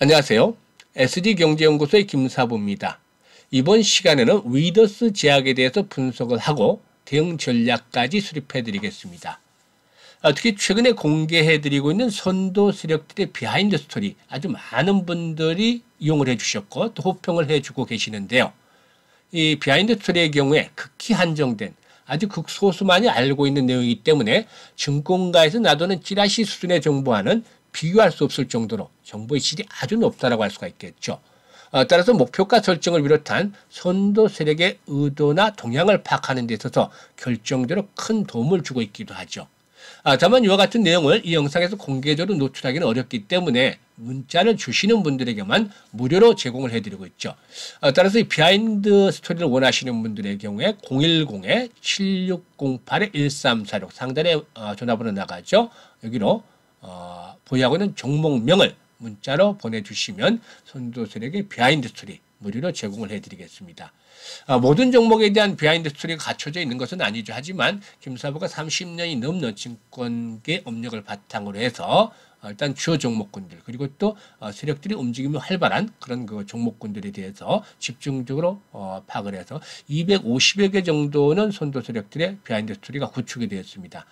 안녕하세요. SD경제연구소의 김사부입니다. 이번 시간에는 위더스 제약에 대해서 분석을 하고 대응 전략까지 수립해 드리겠습니다. 특히 최근에 공개해 드리고 있는 선도 세력들의 비하인드 스토리 아주 많은 분들이 이용을 해주셨고 또 호평을 해주고 계시는데요. 이 비하인드 스토리의 경우에 극히 한정된 아주 극소수만이 알고 있는 내용이기 때문에 증권가에서 놔두는 찌라시 수준의 정보와는 비교할 수 없을 정도로 정보의 질이 아주 높다라고 할 수가 있겠죠. 따라서 목표가 설정을 비롯한 선도 세력의 의도나 동향을 파악하는 데 있어서 결정적으로 큰 도움을 주고 있기도 하죠. 다만 이와 같은 내용을 이 영상에서 공개적으로 노출하기는 어렵기 때문에 문자를 주시는 분들에게만 무료로 제공을 해드리고 있죠. 따라서 이 비하인드 스토리를 원하시는 분들의 경우에 010-7608-1346 상단에 전화번호 나가죠. 여기로 보유하고 있는 종목명을 문자로 보내주시면 선도 세력의 비하인드 스토리 무료로 제공을 해드리겠습니다. 모든 종목에 대한 비하인드 스토리가 갖춰져 있는 것은 아니죠. 하지만 김사부가 30년이 넘는 증권계 업력을 바탕으로 해서 일단 주요 종목군들 그리고 또 세력들이 움직임이 활발한 그런 그 종목군들에 대해서 집중적으로 파악을 해서 250여 개 정도는 선도 세력들의 비하인드 스토리가 구축이 되었습니다.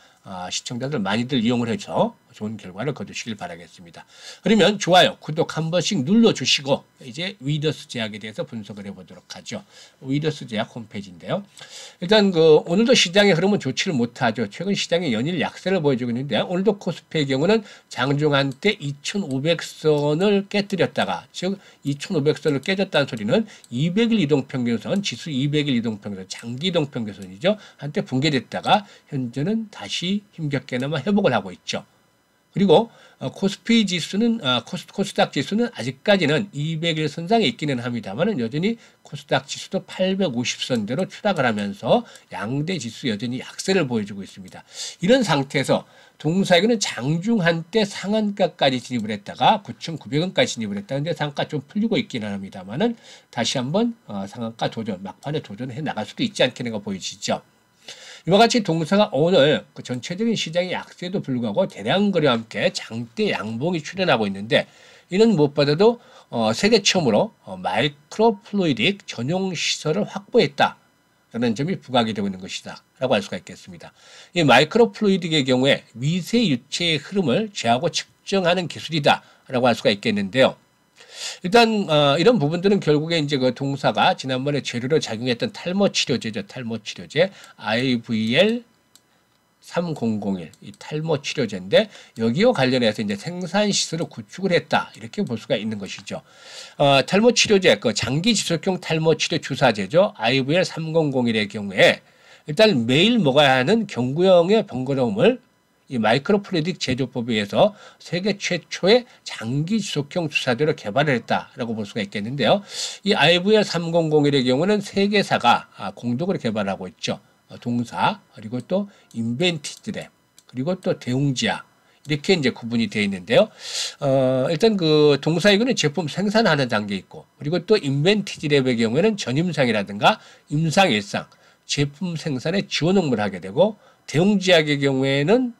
시청자들 많이들 이용을 해서 좋은 결과를 거두시길 바라겠습니다. 그러면 좋아요, 구독 한 번씩 눌러주시고 이제 위더스 제약에 대해서 분석을 해보도록 하죠. 위더스 제약 홈페이지인데요. 일단 오늘도 시장의 흐름은 좋지를 못하죠. 최근 시장의 연일 약세를 보여주고 있는데 오늘도 코스피의 경우는 장중한 때 2,500선을 깨뜨렸다가 즉 2,500선을 깨졌다는 소리는 200일 이동평균선, 지수 200일 이동평균선, 장기 이동평균선이죠. 한때 붕괴됐다가 현재는 다시 힘겹게나마 회복을 하고 있죠. 그리고 코스피 지수는 코스닥 지수는 아직까지는 200일 선상에 있기는 합니다만 여전히 코스닥 지수도 850선대로 추락을 하면서 양대 지수 여전히 약세를 보여주고 있습니다. 이런 상태에서 동사이거는 장중 한때 상한가까지 진입을 했다가 9,900원까지 진입을 했다. 근데 상가 좀 풀리고 있기는 합니다만은 다시 한번 상한가 도전, 막판에 도전해 나갈 수도 있지 않겠는가 보이시죠. 이와 같이 동사가 오늘 그 전체적인 시장의 약세도 불구하고 대량 거래와 함께 장대 양봉이 출현하고 있는데 이는 무엇보다도 세계 처음으로 마이크로 플루이딕 전용 시설을 확보했다라는 점이 부각이 되고 있는 것이다 라고 할 수가 있겠습니다. 이 마이크로 플루이딕의 경우에 미세 유체의 흐름을 제하고 측정하는 기술이다 라고 할 수가 있겠는데요. 일단 이런 부분들은 결국에 이제 그 동사가 지난번에 재료로 작용했던 탈모 치료제죠. 탈모 치료제 IVL 3001 이 탈모 치료제인데 여기와 관련해서 이제 생산 시설을 구축을 했다 이렇게 볼 수가 있는 것이죠. 탈모 치료제 그 장기 지속형 탈모 치료 주사제죠. IVL 3001의 경우에 일단 매일 먹어야 하는 경구형의 번거로움을 이 마이크로 플루이딕 제조법에 의해서 세계 최초의 장기 지속형 주사제로 개발을 했다라고 볼 수가 있겠는데요. 이 IVL 3001의 경우는 세 개사가 공동으로 개발하고 있죠. 동사 그리고 또 인벤티지랩 그리고 또 대웅지아 이렇게 이제 구분이 되어 있는데요. 일단 그 동사이거는 제품 생산하는 단계에 있고 그리고 또 인벤티지랩의 경우에는 전임상이라든가 임상 일상 제품 생산에 지원 업무를 하게 되고 대웅지약의 경우에는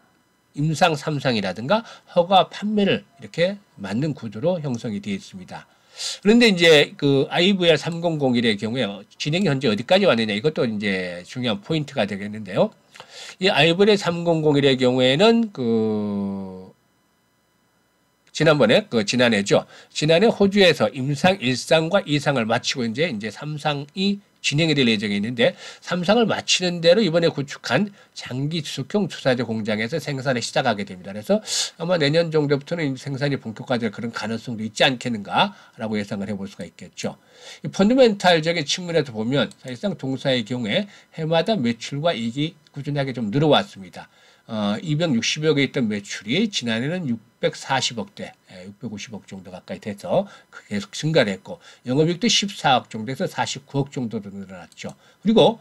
임상 3상이라든가 허가 판매를 이렇게 맞는 구조로 형성이 되어 있습니다. 그런데 이제 그 IVR 3001의 경우에 진행이 현재 어디까지 왔느냐 이것도 이제 중요한 포인트가 되겠는데요. 이 IVR 3001의 경우에는 지난해 호주에서 임상 1상과 2상을 마치고 이제 3상이 진행이 될 예정이 있는데 3상을 마치는 대로 이번에 구축한 장기 지속형 주사제 공장에서 생산을 시작하게 됩니다. 그래서 아마 내년 정도부터는 생산이 본격화될 그런 가능성도 있지 않겠는가라고 예상을 해볼 수가 있겠죠. 이 펀더멘탈적인 측면에서 보면 사실상 동사의 경우에 해마다 매출과 이익이 꾸준하게 좀 늘어왔습니다. 260여 개 있던 매출이 지난해는 640억대, 650억 정도 가까이 돼서 계속 증가를 했고 영업이익도 14억 정도에서 49억 정도로 늘어났죠. 그리고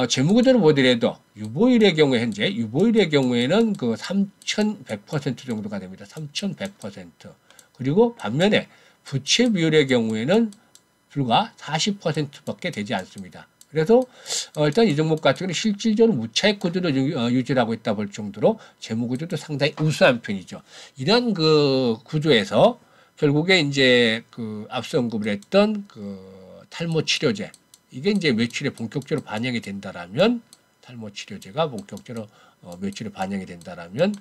재무구조를 보더라도 유보율의 경우에 현재 유보율의 경우에는 그 3,100% 정도가 됩니다. 3,100%. 그리고 반면에 부채 비율의 경우에는 불과 40%밖에 되지 않습니다. 그래서 일단 이 종목 같은 경우는 실질적으로 무차익 구조를 유지하고 있다 볼 정도로 재무 구조도 상당히 우수한 편이죠. 이런 그 구조에서 결국에 이제 그 앞서 언급을 했던 그 탈모 치료제, 이게 이제 매출에 본격적으로 반영이 된다라면, 탈모 치료제가 본격적으로 매출에 반영이 된다라면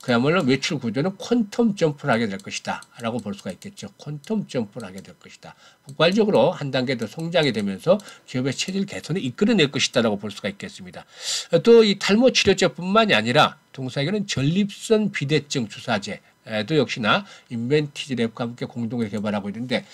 그야말로 매출 구조는 퀀텀 점프를 하게 될 것이다 라고 볼 수가 있겠죠. 퀀텀 점프를 하게 될 것이다. 폭발적으로 한 단계 더 성장이 되면서 기업의 체질 개선을 이끌어낼 것이다 라고 볼 수가 있겠습니다. 또 이 탈모 치료제뿐만이 아니라 동사에게는 전립선 비대증 주사제 도 역시나 인벤티지 랩과 함께 공동으로 개발하고 있는데,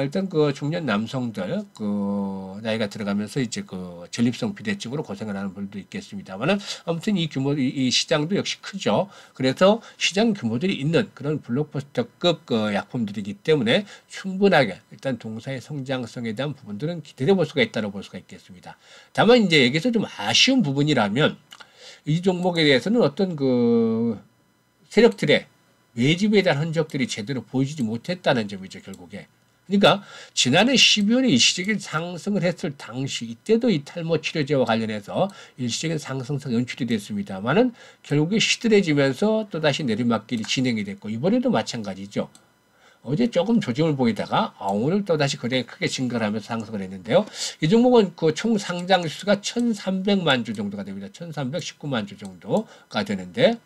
일단 그 중년 남성들, 그 나이가 들어가면서 이제 그 전립성 비대증으로 고생을 하는 분들도 있겠습니다만은, 아무튼 이 규모, 이 시장도 역시 크죠. 그래서 시장 규모들이 있는 그런 블록버스터급 그 약품들이기 때문에 충분하게 일단 동사의 성장성에 대한 부분들은 기대해 볼 수가 있다고 볼 수가 있겠습니다. 다만 이제 여기서 좀 아쉬운 부분이라면, 이 종목에 대해서는 어떤 그 세력들의 매집에 대한 흔적들이 제대로 보여주지 못했다는 점이죠, 결국에. 그러니까 지난해 12월에 일시적인 상승을 했을 당시, 이때도 이 탈모 치료제와 관련해서 일시적인 상승성 연출이 됐습니다만은 결국에 시들해지면서 또다시 내리막길이 진행이 됐고, 이번에도 마찬가지죠. 어제 조금 조짐을 보이다가 오늘 또다시 거래가 크게 증가를 하면서 상승을 했는데요. 이 종목은 그 총 상장 수가 1,300만 주 정도가 됩니다. 1,319만 주 정도가 되는데,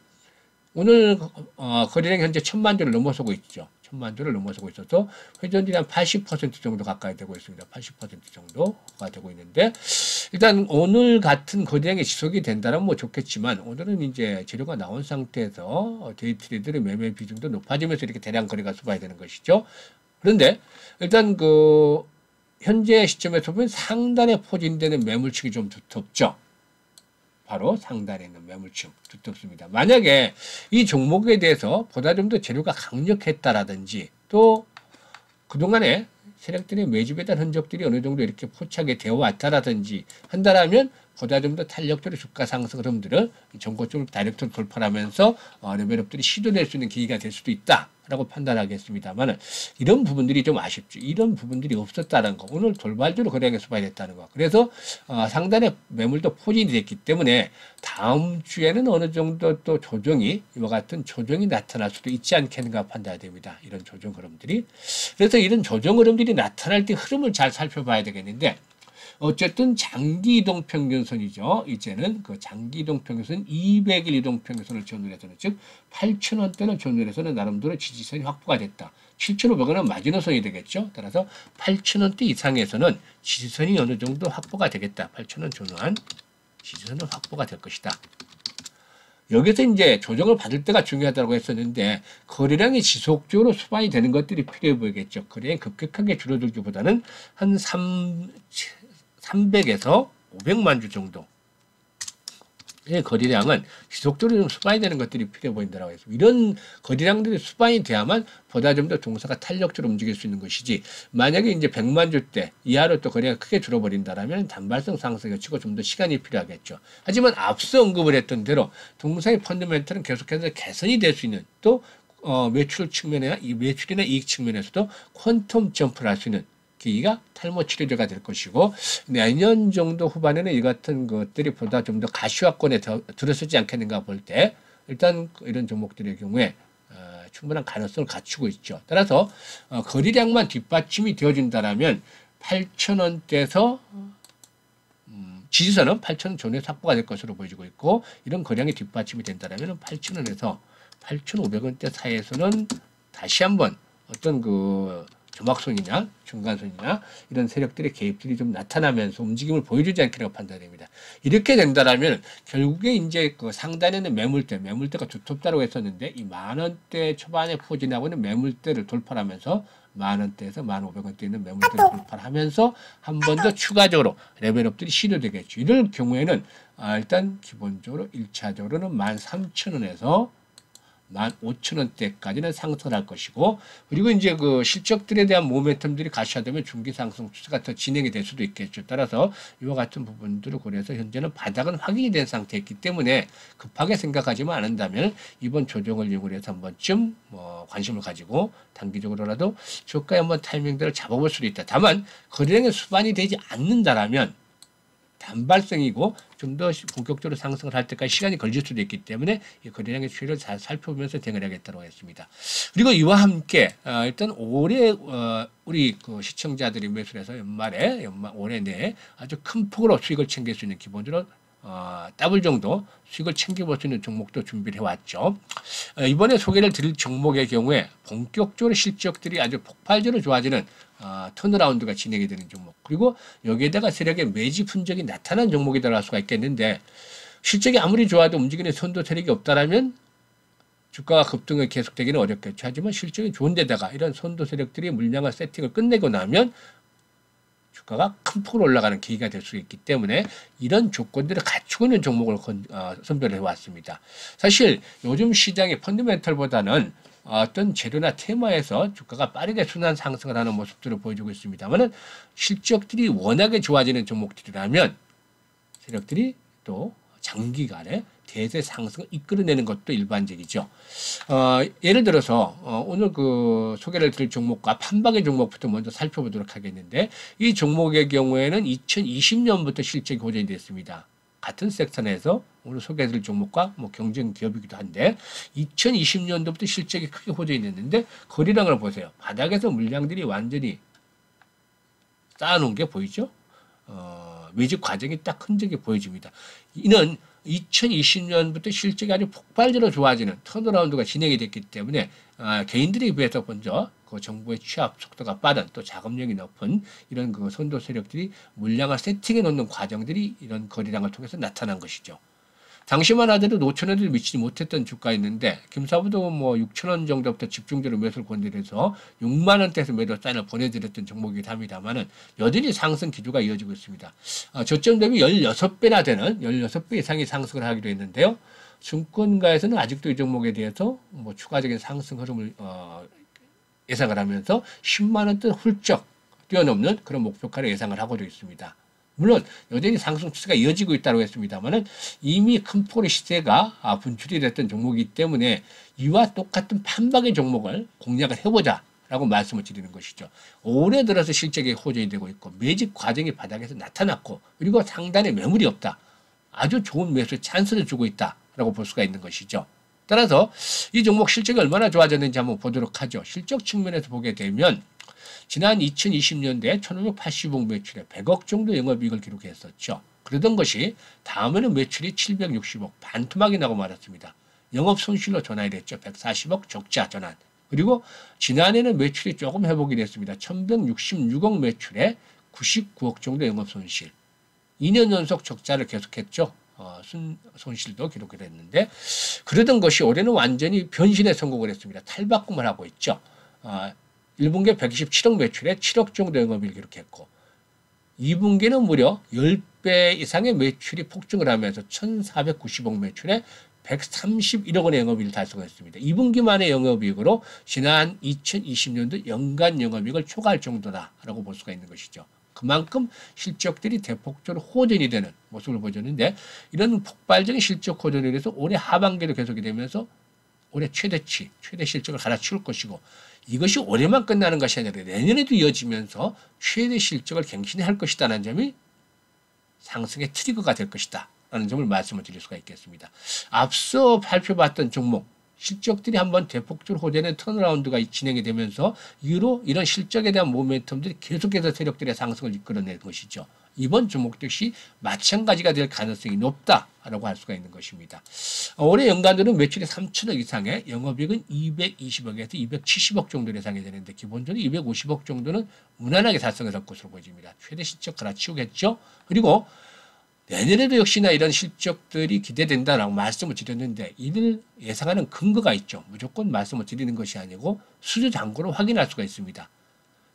오늘 거래량이 현재 1,000만 주를 넘어서고 있죠. 1,000만 주를 넘어서고 있어서 회전율이 한 80% 정도 가까이 되고 있습니다. 80% 정도가 되고 있는데, 일단 오늘 같은 거래량이 지속이 된다면 뭐 좋겠지만, 오늘은 이제 재료가 나온 상태에서 데이트리들의 매매 비중도 높아지면서 이렇게 대량 거래가 수반이 되는 것이죠. 그런데 일단 그 현재 시점에서 보면 상단에 포진되는 매물층이 좀 두텁죠. 바로 상단에 있는 매물층 두텁습니다. 만약에 이 종목에 대해서 보다 좀 더 재료가 강력했다라든지, 또 그동안에 세력들의 매집에 대한 흔적들이 어느 정도 이렇게 포착이 되어 왔다라든지 한다라면 보다 좀 더 탄력적으로 주가 상승 흐름들을 전고점을 다이렉트로 돌파하면서 레벨업들이 시도될 수 있는 기회가 될 수도 있다라고 판단하겠습니다만, 이런 부분들이 좀 아쉽죠. 이런 부분들이 없었다는 거, 오늘 돌발적으로 거래량이 수반됐다는 거. 그래서 상단에 매물도 포진이 됐기 때문에 다음 주에는 어느 정도 또 조정이, 이와 같은 조정이 나타날 수도 있지 않겠는가 판단이 됩니다. 이런 조정 흐름들이. 그래서 이런 조정 흐름들이 나타날 때 흐름을 잘 살펴봐야 되겠는데, 어쨌든 장기 이동 평균선이죠. 이제는 그 장기 이동 평균선 200일 이동 평균선을 전후로 해서는, 즉 8,000원대를 전후로 해서는 나름대로 지지선이 확보가 됐다. 7,500원은 마지노선이 되겠죠. 따라서 8,000원대 이상에서는 지지선이 어느 정도 확보가 되겠다. 8,000원 전후한 지지선은 확보가 될 것이다. 여기서 이제 조정을 받을 때가 중요하다고 했었는데, 거래량이 지속적으로 수반이 되는 것들이 필요해 보이겠죠. 거래량이 급격하게 줄어들기보다는 한 300에서 500만 주 정도 의 거래량은 지속적으로 좀 수반이 되는 것들이 필요해 보인다고 해서, 이런 거래량들이 수반이 돼야만 보다 좀 더 동사가 탄력적으로 움직일 수 있는 것이지, 만약에 이제 100만 주대 이하로 또 거래가 크게 줄어버린다라면 단발성 상승에 치고 좀 더 시간이 필요하겠죠. 하지만 앞서 언급을 했던 대로 동사의 펀더멘털은 계속해서 개선이 될 수 있는, 또 매출 측면이나 이 매출이나 이익 측면에서도 퀀텀 점프를 할 수 있는 기기가 탈모 치료제가 될 것이고, 내년 정도 후반에는 이 같은 것들이 보다 좀 더 가시화권에 들어서지 않겠는가 볼 때, 일단 이런 종목들의 경우에 충분한 가능성을 갖추고 있죠. 따라서 거래량만 뒷받침이 되어준다면 8,000원대에서 지지선은 8,000원 전후에 확보가 될 것으로 보여지고 있고, 이런 거래량이 뒷받침이 된다면 8,000원에서 8,500원대 사이에서는 다시 한번 어떤 그 조막선이나 중간선이나 이런 세력들의 개입들이 좀 나타나면서 움직임을 보여주지 않기라고 판단됩니다. 이렇게 된다라면 결국에 이제 그 상단에는 매물대가 두텁다고 했었는데, 이 10,000원대 초반에 포진하고 있는 매물대를 돌파하면서 10,000원대에서 15,000원대 있는 매물대를 돌파하면서 한 번 더 추가적으로 레벨업들이 시도되겠죠. 이럴 경우에는 일단 기본적으로 1차적으로는 13,000원에서 15,000원대까지는 상승을 할 것이고, 그리고 이제 그 실적들에 대한 모멘텀들이 가시화되면 중기 상승 추세가 더 진행이 될 수도 있겠죠. 따라서 이와 같은 부분들을 고려해서 현재는 바닥은 확인이 된 상태이기 때문에 급하게 생각하지만 않는다면 이번 조정을 이용을 해서 한 번쯤 관심을 가지고 단기적으로라도 저가의 한번 타이밍들을 잡아볼 수도 있다. 다만 거래량의 수반이 되지 않는다라면 단발성이고 좀 더 본격적으로 상승을 할 때까지 시간이 걸릴 수도 있기 때문에 이 거래량의 추이를 잘 살펴보면서 대응을 하겠다고 했습니다. 그리고 이와 함께 일단 올해 우리 그 시청자들이 매수를 해서 올해 내에 아주 큰 폭으로 수익을 챙길 수 있는 기본적으로 더블 정도 수익을 챙겨볼 수 있는 종목도 준비를 해왔죠. 이번에 소개를 드릴 종목의 경우에 본격적으로 실적들이 아주 폭발적으로 좋아지는 턴어라운드가 진행이 되는 종목, 그리고 여기에다가 세력의 매집 흔적이 나타난 종목이 들어갈 수가 있겠는데, 실적이 아무리 좋아도 움직이는 선도 세력이 없다라면 주가가 급등이 계속되기는 어렵겠죠. 하지만 실적이 좋은 데다가 이런 선도 세력들이 물량을 세팅을 끝내고 나면 주가가 큰 폭으로 올라가는 계기가 될 수 있기 때문에 이런 조건들을 갖추고 있는 종목을 선별을 해왔습니다. 사실 요즘 시장의 펀더멘털보다는 어떤 재료나 테마에서 주가가 빠르게 순환 상승을 하는 모습들을 보여주고 있습니다만, 실적들이 워낙에 좋아지는 종목들이라면 세력들이 또 장기간에 대세 상승을 이끌어내는 것도 일반적이죠. 예를 들어서 오늘 그 소개를 드릴 종목과 판박의 종목부터 먼저 살펴보도록 하겠는데, 이 종목의 경우에는 2020년부터 실적이 호전이 됐습니다. 같은 섹터 내에서 오늘 소개해드릴 종목과 뭐 경쟁 기업이기도 한데 2020년도부터 실적이 크게 호전이 됐는데, 거래량을 보세요. 바닥에서 물량들이 완전히 쌓아놓은 게 보이죠? 매집 과정이 딱 흔적이 보여집니다. 이는 2020년부터 실적이 아주 폭발적으로 좋아지는 턴어라운드가 진행이 됐기 때문에 개인들에 비해서 먼저 그 정부의 취합 속도가 빠른, 또 자금력이 높은 이런 그 선도 세력들이 물량을 세팅해 놓는 과정들이 이런 거래량을 통해서 나타난 것이죠. 당시만 하더라도 5,000원을 미치지 못했던 주가였는데, 김사부도 뭐 6,000원 정도부터 집중적으로 매수를 권유해서 6만 원대에서 매도 사인을 보내드렸던 종목이긴 합니다만은 여전히 상승 기조가 이어지고 있습니다. 저점 대비 16배나 되는 16배 이상의 상승을 하기도 했는데요. 증권가에서는 아직도 이 종목에 대해서 뭐 추가적인 상승 흐름을 예상을 하면서 10만 원대 훌쩍 뛰어넘는 그런 목표가를 예상을 하고도 있습니다. 물론 여전히 상승 추세가 이어지고 있다고 했습니다만은 이미 큰 폭의 시세가 분출이 됐던 종목이기 때문에 이와 똑같은 판박의 종목을 공략을 해보자 라고 말씀을 드리는 것이죠. 올해 들어서 실적이 호전이 되고 있고 매집 과정이 바닥에서 나타났고, 그리고 상단에 매물이 없다. 아주 좋은 매수 찬스를 주고 있다라고 볼 수가 있는 것이죠. 따라서 이 종목 실적이 얼마나 좋아졌는지 한번 보도록 하죠. 실적 측면에서 보게 되면 지난 2020년도에 1,580억 매출에 100억 정도 영업이익을 기록했었죠. 그러던 것이 다음에는 매출이 760억 반토막이 나고 말았습니다. 영업 손실로 전환이 됐죠. 140억 적자 전환. 그리고 지난해는 매출이 조금 회복이 됐습니다. 1,166억 매출에 99억 정도 영업 손실. 2년 연속 적자를 계속했죠. 손실도 기록이 됐는데, 그러던 것이 올해는 완전히 변신에 성공을 했습니다. 탈바꿈을 하고 있죠. 1분기에 127억 매출에 7억 정도 영업이익을 기록했고, 2분기는 무려 10배 이상의 매출이 폭증을 하면서 1,490억 매출에 131억 원의 영업이익을 달성했습니다. 2분기만의 영업이익으로 지난 2020년도 연간 영업이익을 초과할 정도다라고 볼 수가 있는 것이죠. 그만큼 실적들이 대폭적으로 호전이 되는 모습을 보여줬는데, 이런 폭발적인 실적 호전에 대해서 올해 하반기도 계속이 되면서 올해 최대치, 최대 실적을 갈아치울 것이고, 이것이 올해만 끝나는 것이 아니라 내년에도 이어지면서 최대 실적을 갱신해 할 것이다라는 점이 상승의 트리거가 될 것이다 라는 점을 말씀을 드릴 수가 있겠습니다. 앞서 발표받던 종목 실적들이 한번 대폭적으로 호전의 턴어라운드가 진행이 되면서 이후로 이런 실적에 대한 모멘텀들이 계속해서 세력들의 상승을 이끌어낼 것이죠. 이번 종목 역시 마찬가지가 될 가능성이 높다라고 할 수가 있는 것입니다. 올해 연간으로는 매출이 3천억 이상의 영업이익은 220억에서 270억 정도 예상이 되는데, 기본적으로 250억 정도는 무난하게 달성할 것으로 보여집니다. 최대 실적 갈아치우겠죠. 그리고 내년에도 역시나 이런 실적들이 기대된다라고 말씀을 드렸는데, 이를 예상하는 근거가 있죠. 무조건 말씀을 드리는 것이 아니고 수주잔고로 확인할 수가 있습니다.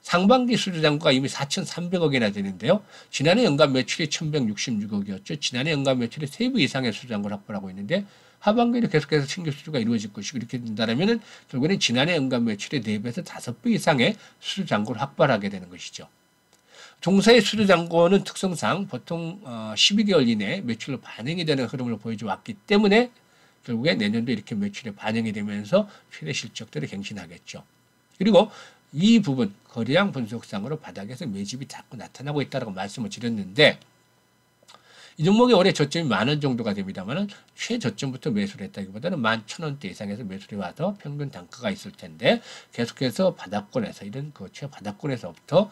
상반기 수주잔고가 이미 4,300억이나 되는데요. 지난해 연간 매출이 1,166억이었죠. 지난해 연간 매출이 3배 이상의 수주잔고를 확보하고 있는데, 하반기에도 계속해서 신규 수주가 이루어질 것이고, 이렇게 된다면 결국에는 지난해 연간 매출의 4배에서 5배 이상의 수주잔고를 확보하게 되는 것이죠. 종사의 수주잔고는 특성상 보통 12개월 이내에 매출로 반영이 되는 흐름을 보여줘 왔기 때문에 결국에 내년도 이렇게 매출에 반영이 되면서 최대 실적들을 갱신하겠죠. 그리고 이 부분 거래량 분석상으로 바닥에서 매집이 자꾸 나타나고 있다고 말씀을 드렸는데, 이 종목이 올해 저점이 10,000원 정도가 됩니다만은 최저점부터 매수를 했다기보다는 11,000원대 이상에서 매수를 와서 평균 단가가 있을 텐데 계속해서 바닥권에서 이런 그 최바닥권에서부터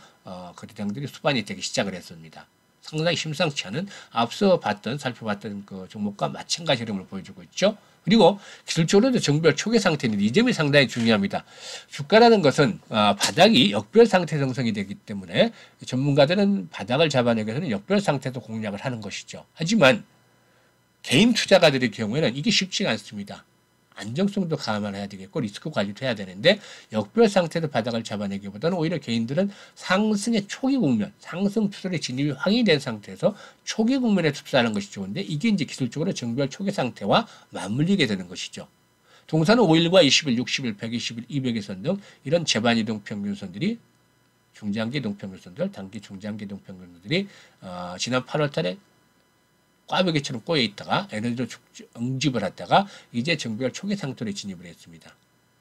거래량들이 수반이 되기 시작을 했습니다. 상당히 심상치 않은 앞서 살펴봤던 그 종목과 마찬가지 흐름을 보여주고 있죠. 그리고 기술적으로도 정별 초기 상태는 이 점이 상당히 중요합니다. 주가라는 것은 바닥이 역별 상태 형성이 되기 때문에 전문가들은 바닥을 잡아내기 위해서는 역별 상태도 공략을 하는 것이죠. 하지만 개인 투자가들의 경우에는 이게 쉽지가 않습니다. 안정성도 감안해야 되겠고 리스크 관리도 해야 되는데 역별 상태도 바닥을 잡아내기보다는 오히려 개인들은 상승의 초기 국면, 상승 추세의 진입이 확인이 된 상태에서 초기 국면에 투자하는 것이 좋은데 이게 이제 기술적으로 정별 초기 상태와 맞물리게 되는 것이죠. 동사는 5일과 20일, 60일, 120일, 200일선 등 이런 재반 이동 평균선들이 중장기 이동 평균선들, 단기 중장기 이동 평균선들이 지난 8월 달에 꽈배기처럼 꼬여 있다가 에너지로 응집을 하다가 이제 정별 초기 상태로 진입을 했습니다.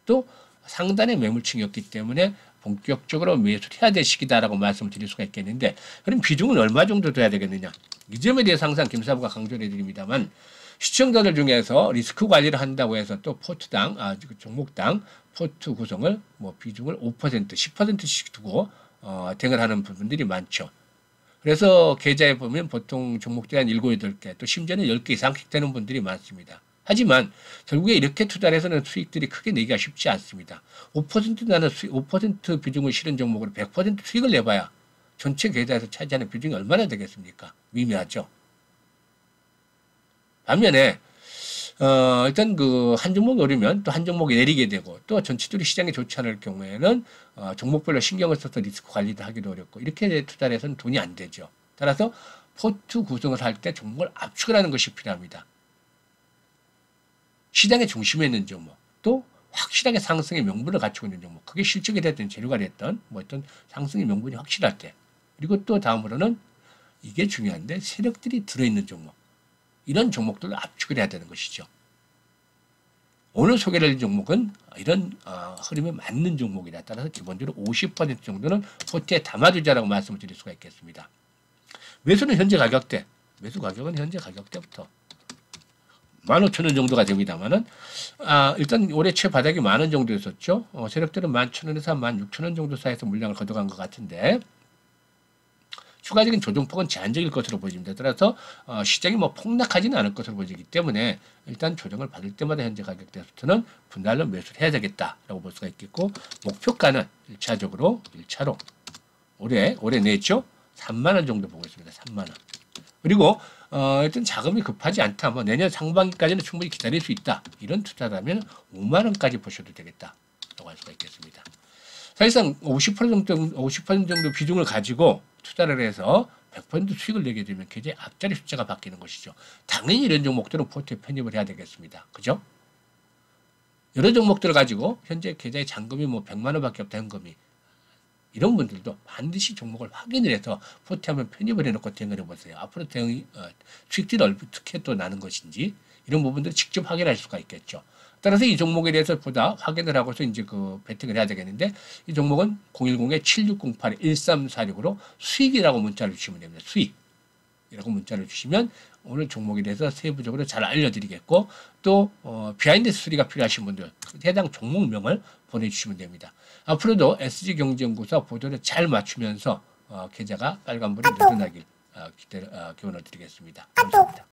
또 상단의 매물층이었기 때문에 본격적으로 매수를 해야 될 시기다라고 말씀을 드릴 수가 있겠는데 그럼 비중은 얼마 정도 돼야 되겠느냐? 이 점에 대해서 항상 김사부가 강조를 해드립니다만 시청자들 중에서 리스크 관리를 한다고 해서 또 포트당, 종목당 포트 구성을 비중을 5%, 10%씩 두고 대응을 하는 부분들이 많죠. 그래서 계좌에 보면 보통 종목들이 한 7, 8개, 또 심지어는 10개 이상씩 되는 분들이 많습니다. 하지만 결국에 이렇게 투자를 해서는 수익들이 크게 내기가 쉽지 않습니다. 5% 나는 5% 비중을 실은 종목으로 100% 수익을 내봐야 전체 계좌에서 차지하는 비중이 얼마나 되겠습니까? 미미하죠. 반면에 일단 그 한 종목이 오르면 또 한 종목이 내리게 되고 또 전체적으로 시장이 좋지 않을 경우에는 종목별로 신경을 써서 리스크 관리도 하기도 어렵고 이렇게 투자를 해서는 돈이 안 되죠. 따라서 포트 구성을 할 때 종목을 압축을 하는 것이 필요합니다. 시장의 중심에 있는 종목 또 확실하게 상승의 명분을 갖추고 있는 종목 그게 실적이 됐든 재료가 됐든 어떤 상승의 명분이 확실할 때 그리고 또 다음으로는 이게 중요한데 세력들이 들어있는 종목 이런 종목들을 압축을 해야 되는 것이죠. 오늘 소개를 할 종목은 이런 흐름에 맞는 종목이라 따라서 기본적으로 50% 정도는 포트에 담아두자라고 말씀을 드릴 수가 있겠습니다. 매수는 현재 가격대, 매수 가격은 현재 가격대부터 15,000원 정도가 됩니다만은 일단 올해 최바닥이 10,000원 정도였었죠. 세력들은 11,000원에서 16,000원 정도 사이에서 물량을 걷어간 것 같은데 추가적인 조정폭은 제한적일 것으로 보여집니다. 따라서 시장이 폭락하지는 않을 것으로 보이기 때문에 일단 조정을 받을 때마다 현재 가격대부터는 분할로 매수를 해야 되겠다라고 볼 수가 있겠고 목표가는 1차로 올해 냈죠. 30,000원 정도 보고 있습니다. 30,000원. 그리고 일단 자금이 급하지 않다. 내년 상반기까지는 충분히 기다릴 수 있다. 이런 투자라면 50,000원까지 보셔도 되겠다라고 할 수가 있겠습니다. 사실상 50% 정도 비중을 가지고 투자를 해서 100% 수익을 내게 되면 굉장히 앞자리 숫자가 바뀌는 것이죠. 당연히 이런 종목들은 포트에 편입을 해야 되겠습니다. 그죠? 여러 종목들을 가지고 현재 계좌에 잔금이 100만 원밖에 없다 현금이 이런 분들도 반드시 종목을 확인을 해서 포트에 한번 편입을 해놓고 대응을 해보세요. 앞으로 수익들이 어떻게 또 나는 것인지 이런 부분들을 직접 확인할 수가 있겠죠. 따라서 이 종목에 대해서 보다 확인을 하고서 이제 베팅을 해야 되겠는데 이 종목은 010-7608-1346으로 수익이라고 문자를 주시면 됩니다. 수익이라고 문자를 주시면 오늘 종목에 대해서 세부적으로 잘 알려드리겠고 또 비하인드 스토리가 필요하신 분들 해당 종목명을 보내주시면 됩니다. 앞으로도 SG경제연구소 보도를 잘 맞추면서 계좌가 빨간불이 늘어나길 기원을 드리겠습니다. 감사합니다.